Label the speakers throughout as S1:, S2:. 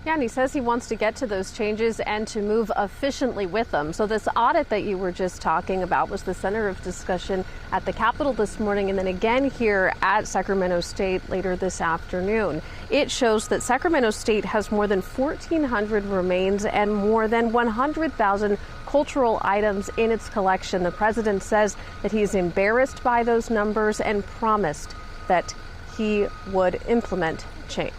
S1: Yeah, and he says he wants to get to those changes and to move efficiently with them. So this audit that you were just talking about was the center of discussion at the Capitol this morning and then again here at Sacramento State later this afternoon. It shows that Sacramento State has more than 1,400 remains and more than 100,000 cultural items in its collection. The president says that he's embarrassed by those numbers and promised that he would implement change.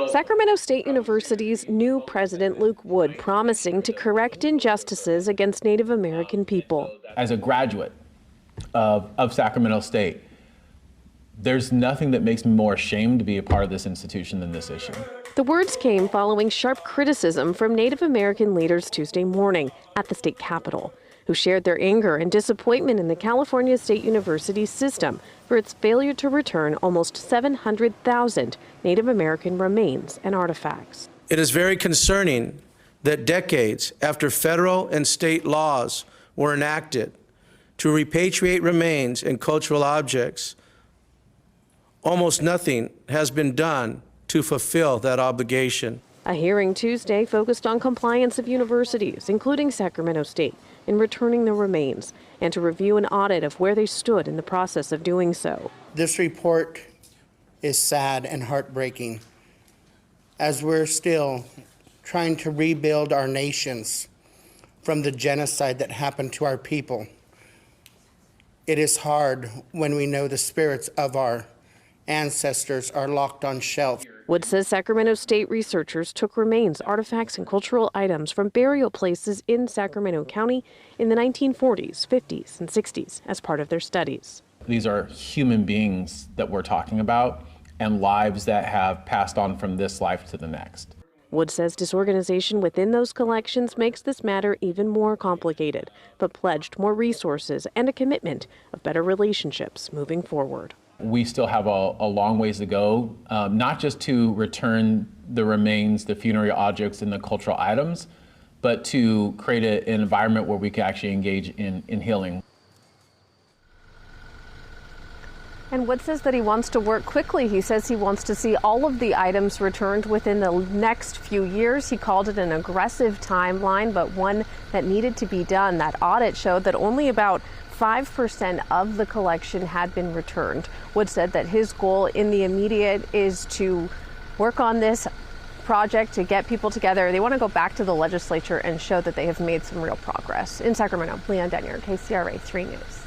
S1: Sacramento State University's new president, Luke Wood, promising to correct injustices against Native American people.
S2: As a graduate of Sacramento State, there's nothing that makes me more ashamed to be a part of this institution than this issue.
S1: The words came following sharp criticism from Native American leaders Tuesday morning at the state capitol, who shared their anger and disappointment in the California State University system for its failure to return almost 700,000 Native American remains and artifacts.
S3: It is very concerning that decades after federal and state laws were enacted to repatriate remains and cultural objects, almost nothing has been done to fulfill that obligation.
S1: A hearing Tuesday focused on compliance of universities, including Sacramento State, in returning the remains and to review an audit of where they stood in the process of doing so.
S4: This report is sad and heartbreaking as we're still trying to rebuild our nations from the genocide that happened to our people. It is hard when we know the spirits of our ancestors are locked on shelf.
S1: Wood says Sacramento State researchers took remains, artifacts, and cultural items from burial places in Sacramento County in the 1940s, 50s, and 60s as part of their studies.
S2: These are human beings that we're talking about and lives that have passed on from this life to the next.
S1: Wood says disorganization within those collections makes this matter even more complicated, but pledged more resources and a commitment of better relationships moving forward.
S2: We still have a long ways to go, not just to return the remains, the funerary objects, and the cultural items, but to create an environment where we can actually engage in healing.
S1: And Wood says that he wants to work quickly. He says he wants to see all of the items returned within the next few years. He called it an aggressive timeline, but one that needed to be done. That audit showed that only about 5% of the collection had been returned. Wood said that his goal in the immediate is to work on this project to get people together. They want to go back to the legislature and show that they have made some real progress. In Sacramento, Leon Denyer, KCRA 3 News.